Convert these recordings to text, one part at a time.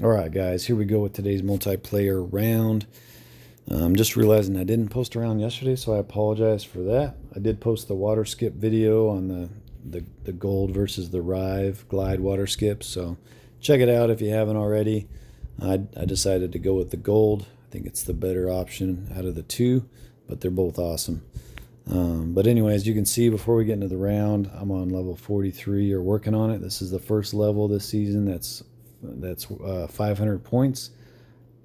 All right, guys, here we go with today's multiplayer round. I'm just realizing I didn't post a round yesterday, so I apologize for that. I did post the water skip video on the gold versus the Rive glide water skip, so check it out if you haven't already. I decided to go with the gold. I think it's the better option out of the two, but they're both awesome. But anyway, as you can see, before we get into the round, I'm on level 43 or working on it. This is the first level this season that's 500 points,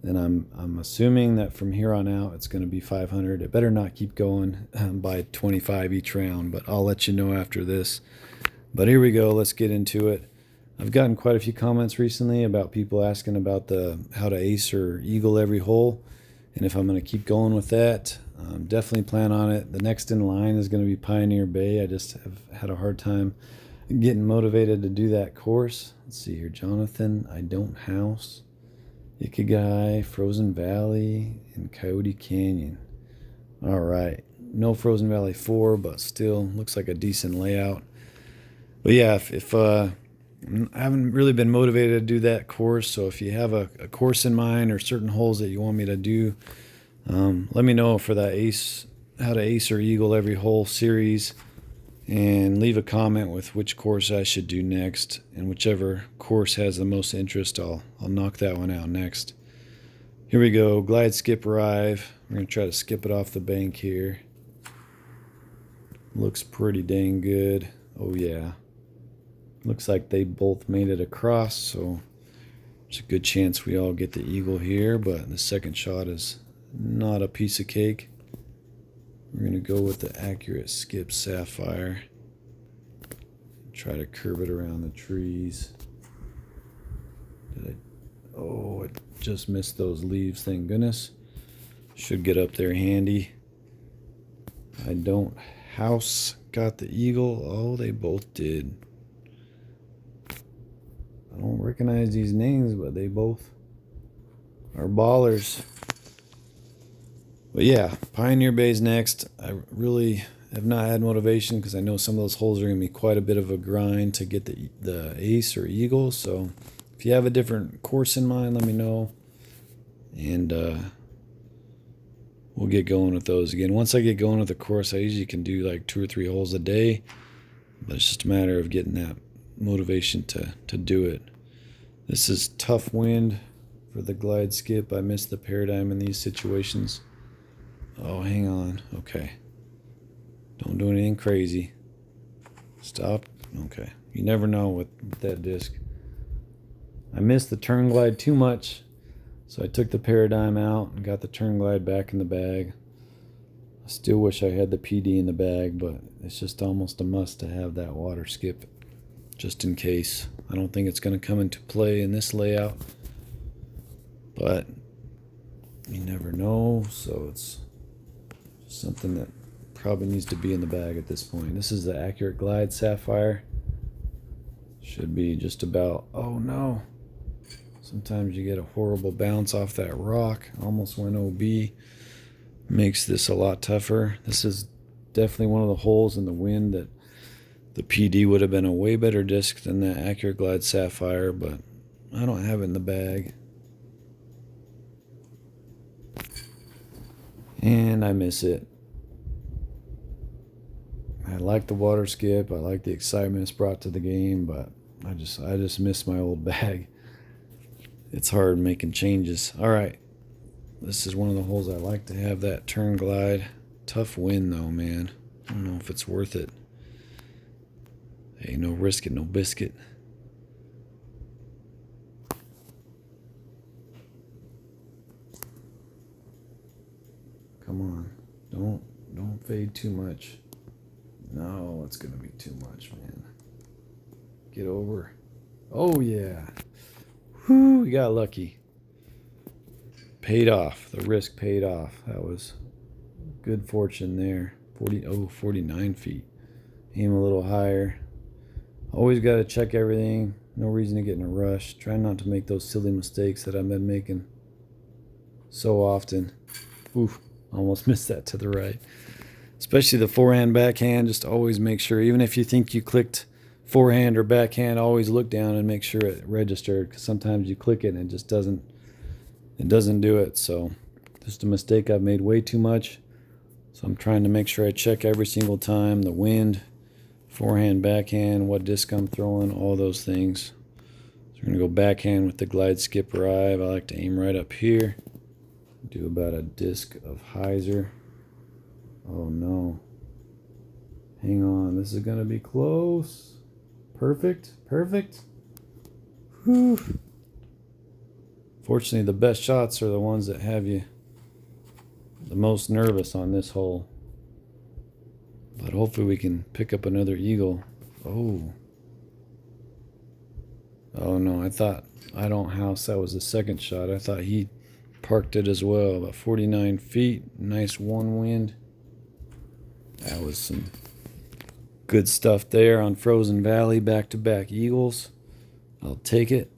and I'm assuming that from here on out it's going to be 500. It better not keep going by 25 each round, but I'll let you know after this. But here we go. Let's get into it. I've gotten quite a few comments recently about people asking about how to ace or eagle every hole, and if I'm going to keep going with that. Definitely plan on it. The next in line is going to be Pioneer Bay. I just have had a hard time getting motivated to do that course. Let's see here. Jonathan, I Don't House, Ikigai, Frozen Valley, and Coyote Canyon. All right. No Frozen Valley 4, but still looks like a decent layout. But yeah, if I haven't really been motivated to do that course, so if you have a course in mind or certain holes that you want me to do, let me know for that how to ace or eagle every hole series, and leave a comment with which course I should do next, and whichever course has the most interest, I'll knock that one out next. Here we go. Glide, skip, Rive. We're going to try to skip it off the bank here. Looks pretty dang good. Oh yeah. Looks like they both made it across, so there's a good chance we all get the eagle here, but the second shot is not a piece of cake. We're going to go with the accurate skip Sapphire. Try to curve it around the trees. Oh, it just missed those leaves, thank goodness. Should get up there handy. I Don't House got the eagle. Oh, they both did. I don't recognize these names, but they both are ballers. But yeah, Pioneer Bay's next. I really have not had motivation because I know some of those holes are going to be quite a bit of a grind to get the ace or eagle. So if you have a different course in mind, let me know. And we'll get going with those again. Once I get going with the course, I usually can do like 2 or 3 holes a day. But it's just a matter of getting that motivation to do it. This is tough wind for the glide skip. I miss the paradigm in these situations. Oh, hang on. Okay. Don't do anything crazy. Stop. Okay. You never know with that disc. I missed the turn glide too much, so I took the paradigm out and got the turn glide back in the bag. I still wish I had the PD in the bag, but it's just almost a must to have that water skip just in case. I don't think it's going to come into play in this layout, but you never know, so it's something that probably needs to be in the bag at this point. This is the accurate glide Sapphire. Should be just about. Oh no, sometimes you get a horrible bounce off that rock. Almost went OB. Makes this a lot tougher. This is definitely one of the holes in the wind that the PD would have been a way better disc than the accurate glide Sapphire, but I don't have it in the bag. And I miss it. I like the water skip. I like the excitement it's brought to the game, but I just miss my old bag. It's hard making changes. All right. This is one of the holes I like to have that turn glide. Tough wind though, man. I don't know if it's worth it. Hey, no risk it, no biscuit. Come on. Don't fade too much. No, it's gonna be too much, man. Get over. Oh yeah. Whew, we got lucky. Paid off. The risk paid off. That was good fortune there. 49 feet. Aim a little higher. Always got to check everything. No reason to get in a rush. Try not to make those silly mistakes that I've been making so often. Oof, almost missed that to the right. Especially the forehand backhand. Just always make sure, even if you think you clicked forehand or backhand, always look down and make sure it registered, because sometimes you click it and it just doesn't do it. So just a mistake I've made way too much. So I'm trying to make sure I check every single time the wind, forehand, backhand, what disc I'm throwing, all those things. So we're going to go backhand with the glide skip arrive. I like to aim right up here. Do about a disc of hyzer. Oh no. Hang on, this is going to be close. Perfect, perfect. Whew. Fortunately, the best shots are the ones that have you the most nervous on this hole. But hopefully we can pick up another eagle. Oh. Oh no, I don't house. That was the second shot. I thought he parked it as well. About 49 feet. Nice one wind. That was some good stuff there on Frozen Valley. Back-to-back eagles. I'll take it.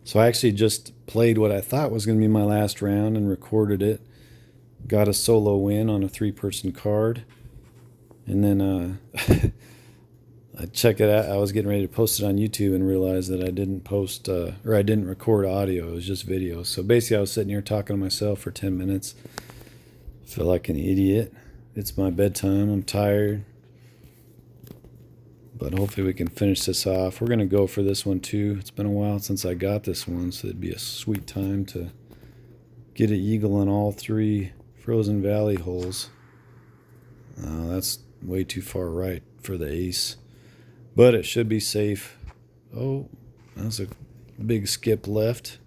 So I actually just played what I thought was going to be my last round and recorded it. Got a solo win on a 3-person card. And then I check it out. I was getting ready to post it on YouTube and realized that I didn't post, or I didn't record audio. It was just video. So basically I was sitting here talking to myself for 10 minutes. Feel like an idiot. It's my bedtime. I'm tired. But hopefully we can finish this off. We're going to go for this one too. It's been a while since I got this one, so it'd be a sweet time to get an eagle on all 3 Frozen Valley holes. That's way too far right for the ace. But it should be safe. Oh, that's a big skip left.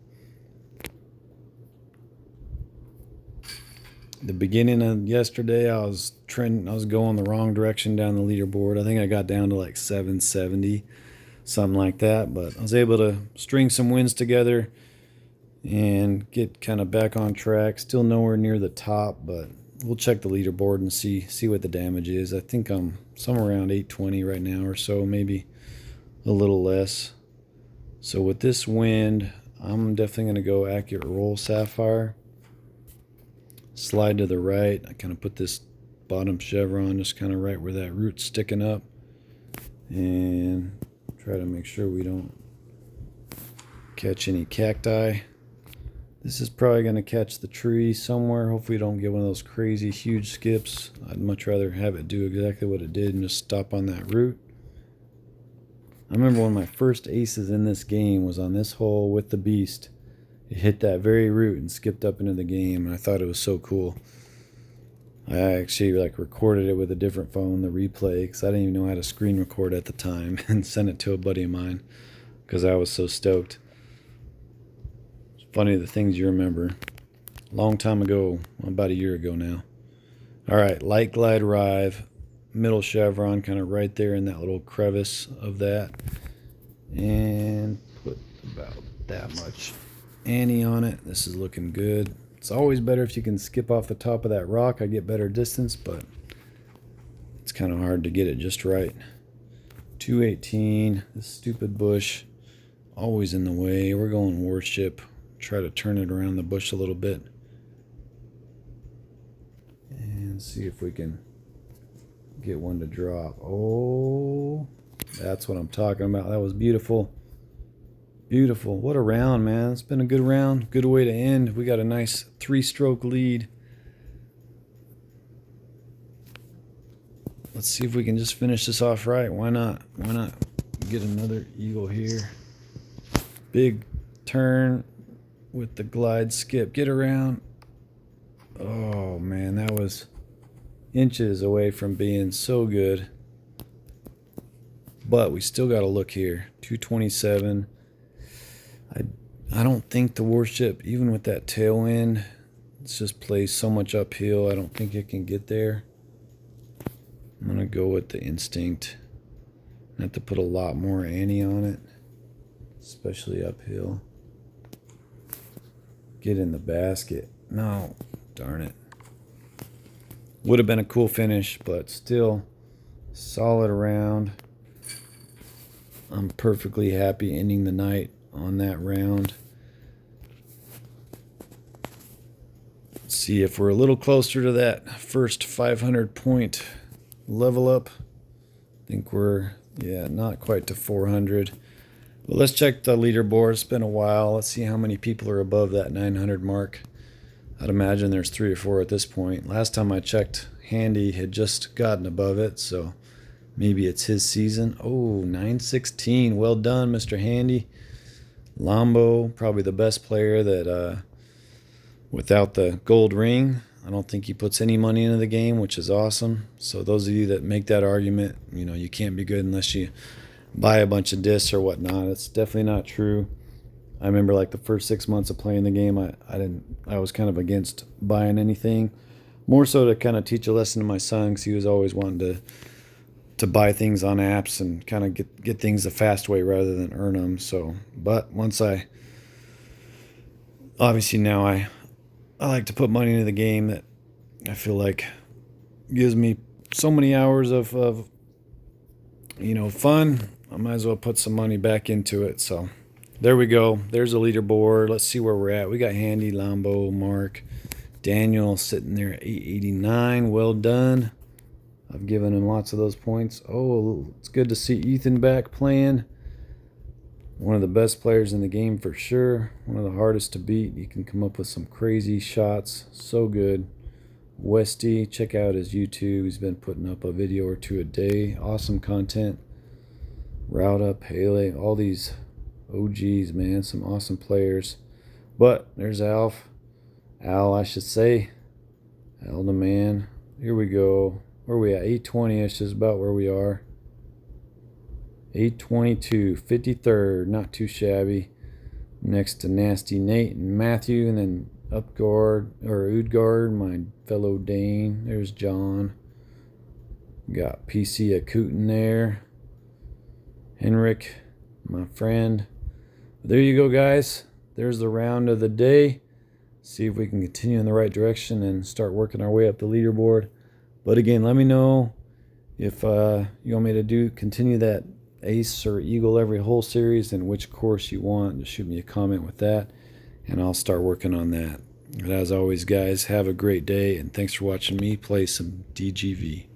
The beginning of yesterday, I was going the wrong direction down the leaderboard. I think I got down to like 770, something like that. But I was able to string some wins together and get kind of back on track. Still nowhere near the top, but we'll check the leaderboard and see what the damage is. I think I'm somewhere around 820 right now or so, maybe a little less. So with this wind, I'm definitely going to go accurate roll sapphire. Slide to the right. I kind of put this bottom chevron just kind of right where that root's sticking up, and try to make sure we don't catch any cacti. This is probably going to catch the tree somewhere. Hopefully we don't get one of those crazy huge skips. I'd much rather have it do exactly what it did and just stop on that root. I remember one of my first aces in this game was on this hole with the beast. It hit that very root and skipped up into the game, and I thought it was so cool. I actually recorded it with a different phone, the replay, because I didn't even know how to screen record at the time, and sent it to a buddy of mine because I was so stoked. It's funny the things you remember. Long time ago, about a year ago now. All right, light glide rive, middle chevron, kind of right there in that little crevice of that, and put about that much Annie on it. This is looking good. It's always better if you can skip off the top of that rock. I get better distance, but it's kind of hard to get it just right. 218. This stupid bush always in the way. We're going warship. Try to turn it around the bush a little bit and see if we can get one to drop. Oh, that's what I'm talking about. That was beautiful. Beautiful. What a round, man. It's been a good round. Good way to end. We got a nice 3-stroke lead. Let's see if we can just finish this off right. Why not? Why not get another eagle here? Big turn with the glide skip. Get around. Oh, man. That was inches away from being so good. But we still got to look here. 227. I don't think the warship, even with that tailwind, it's just plays so much uphill. I don't think it can get there. I'm going to go with the instinct. I have to put a lot more Annie on it, especially uphill. Get in the basket. No, darn it. Would have been a cool finish, but still solid round. I'm perfectly happy ending the night on that round. Let's see if we're a little closer to that first 500 point level up. I think we're Yeah, not quite to 400. But let's check the leaderboard. It's been a while. Let's see how many people are above that 900 mark. I'd imagine there's 3 or 4 at this point. Last time I checked, Handy had just gotten above it, so maybe it's his season. Oh, 916. Well done, Mr. Handy. Lambo, probably the best player that without the gold ring. I don't think he puts any money into the game, which is awesome. So those of you that make that argument, you can't be good unless you buy a bunch of discs or whatnot. It's definitely not true. I remember like the first 6 months of playing the game, I was kind of against buying anything. More so to kind of teach a lesson to my son, because he was always wanting to buy things on apps and kind of get things the fast way rather than earn them. So, but once obviously now I like to put money into the game that I feel like gives me so many hours of fun. I might as well put some money back into it. So there we go. There's a leaderboard. Let's see where we're at. We got Handy, Lambo, Mark, Daniel sitting there at 889. Well done. I've given him lots of those points. Oh, it's good to see Ethan back playing. One of the best players in the game for sure. One of the hardest to beat. He can come up with some crazy shots. So good. Westy, check out his YouTube. He's been putting up a video or two a day. Awesome content. Route Up, Pele, all these OGs, man. Some awesome players. But there's Alf. Al, I should say. Al the man. Here we go. Where are we at? 820-ish is about where we are. 822, 53rd, not too shabby. Next to Nasty Nate and Matthew, and then Udgard, my fellow Dane. There's John. Got PC Akutin there. Henrik, my friend. There you go, guys. There's the round of the day. See if we can continue in the right direction and start working our way up the leaderboard. But again, let me know if you want me to continue that Ace or Eagle every hole series and which course you want. Just shoot me a comment with that, and I'll start working on that. But as always, guys, have a great day, and thanks for watching me play some DGV.